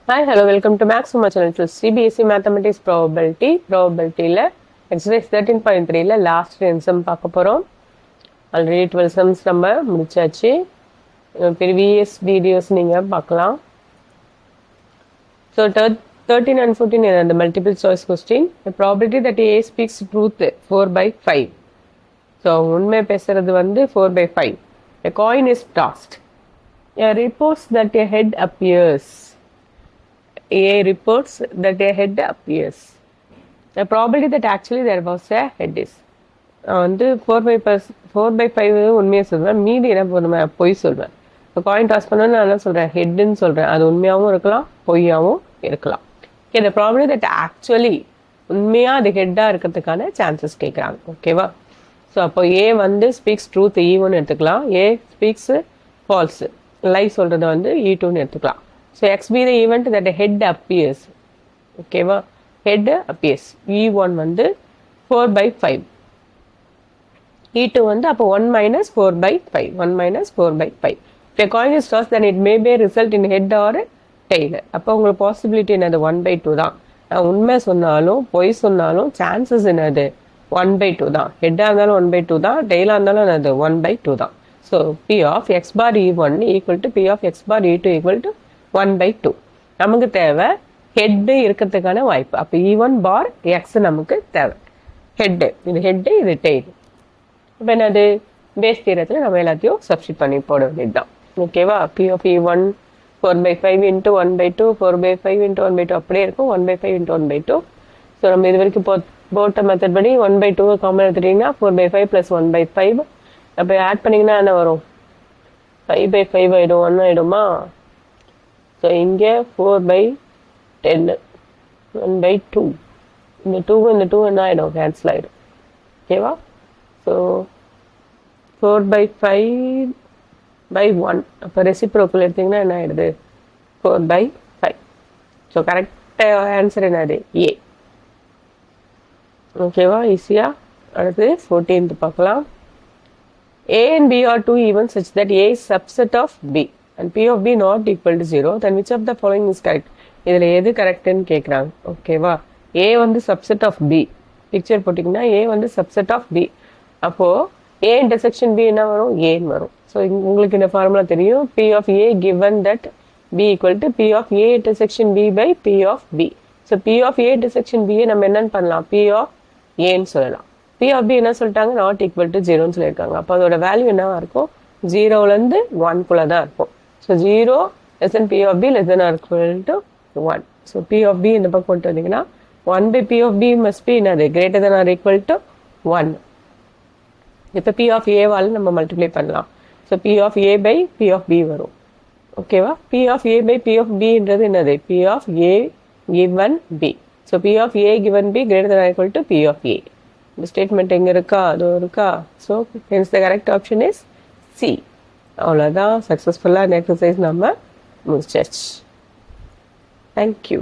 Hi, hello, welcome to Max Summa channel to CBSE Mathematics Probability ல exercise 13.3 ல last 2 sum பார்க்க போறோம். Already 12 sums நம்ம முடிச்சாச்சு. previous videos நீங்க பார்க்கலாம். So 13 and 14 are the multiple choice question. The probability that A speaks truth 4/5. So உண்மை பேசுறது வந்து 4/5. A coin is tossed. A reports that a head appears. A reports that a head appears. The probability that actually there was a head is வந்து 4/5 உண்மையை சொல்வேன், மீதி என்ன பண்ணுவேன், பொய் சொல்வேன். இப்போ காயின் டாஸ் பண்ண நான் என்ன சொல்கிறேன், ஹெட்டுன்னு சொல்கிறேன். அது உண்மையாகவும் இருக்கலாம், பொய்யாகவும் இருக்கலாம். ஓகே, இந்த ப்ராபபிலிட்டி தட் ஆக்சுவலி உண்மையாக அது ஹெட்டாக இருக்கிறதுக்கான சான்சஸ் கேட்குறாங்க. ஓகேவா? ஸோ அப்போ ஏ வந்து ஸ்பீக்ஸ் ட்ரூத் ஈ1 எடுத்துக்கலாம், ஏ ஸ்பீக்ஸ் ஃபால்ஸு லை சொல்கிறத வந்து E2 எடுத்துக்கலாம். So X be the event that a head appears. Okay, head appears. E1 வந்து 4/5. E2 வந்து அப்போ 1 minus 4/5. 1 minus 4/5. If a coin is tossed, then it may be result in head or tail. அப்போ உங்களுக்கு possibility என்னது 1/2 தான். நான் உண்மை சொன்னாலும் பொய் சொன்னாலும் சான்சஸ் என்னது 1/2 தான். ஹெட்டாக இருந்தாலும் 1/2 தான், டெய்லாக இருந்தாலும் என்னது 1/2 தான். So P of X bar E1 equal to P of X bar E2 equal to 1/2. நமக்கு தேவை ஹெட்டு இருக்கிறதுக்கான வாய்ப்பு. அப்போ E1 bar X நமக்கு தேவை. ஹெட்டு இது ஹெட்டு, இது டெய்ல். இப்போ என்னது பேஸ் தீரத்தில் நம்ம எல்லாத்தையும் சப்ஸ்டிட் பண்ணி போட வேண்டியது தான். ஓகேவா? P of E1 4/5 into 1/2, 4/5 into 1/2 அப்படியே இருக்கும், 1/5 into 1/2. ஸோ நம்ம இது வரைக்கும் போட்ட மெத்தட் படி 1/2 காமன் எடுத்துட்டிங்கன்னா 4/5 + 1/5. அப்போ ஆட் பண்ணிங்கன்னா என்ன வரும், 5/5 ஆகிடும், 1 ஆகிடுமா? ஸோ இங்கே 4/10, 1/2. இந்த 2 என்ன ஆகிடும், கேன்சல் ஆகிடும். ஓகேவா? ஸோ 4/5/1. அப்போ ரெசிப்ரோக்கல் எடுத்திங்கன்னா என்ன ஆகிடுது, 4/5. ஸோ கரெக்டாக ஆன்சர் என்னது, ஏ. ஓகேவா? ஈஸியாக. அடுத்து 14th பார்க்கலாம். A and B are two events such that A is subset of B and P of B not equal to 0, then which of the following is correct? இதில் எது கரெக்டுன்னு கேட்குறாங்க. ஓகேவா? A வந்து subset of B. பிக்சர் போட்டிங்கன்னா A வந்து subset of B. அப்போது A intersection B என்ன வரும், ஏன்னு வரும். ஸோ உங்களுக்கு இந்த ஃபார்முலா தெரியும். P of A given that B equal to P of A intersection B by P of B. So P of A intersection B நம்ம என்னன்னு பண்ணலாம், P of Aன்னு சொல்லலாம். P of B என்ன சொல்லிட்டாங்க, நாட் ஈக்குவல் டு 0ன்னு சொல்லியிருக்காங்க. அப்போ அதோட value என்னவா இருக்கும், 0லேருந்து 1 தான் இருக்கும். So 0 less than P of B less than or equal to 1. So P of B இந்த பக்கம் கொண்டு வந்தீங்கன்னா 1/P of B must be என்னது, greater than or equal to 1. இப்போ P of A வால் நம்ம மல்டிப்ளை பண்ணலாம். So P of A by P of B வரும். ஓகேவா? P of A by P of B-ன்றது என்னது, P of A given B. So P of A given B greater than or equal to P of A. இந்த statement எங்கே இருக்கா, அது இருக்கா. So hence the correct option is C. அவ்வளோதான், சக்ஸஸ்ஃபுல்லாக இந்த exercise நம்ம முடிச்சாச்சு. தேங்க்யூ.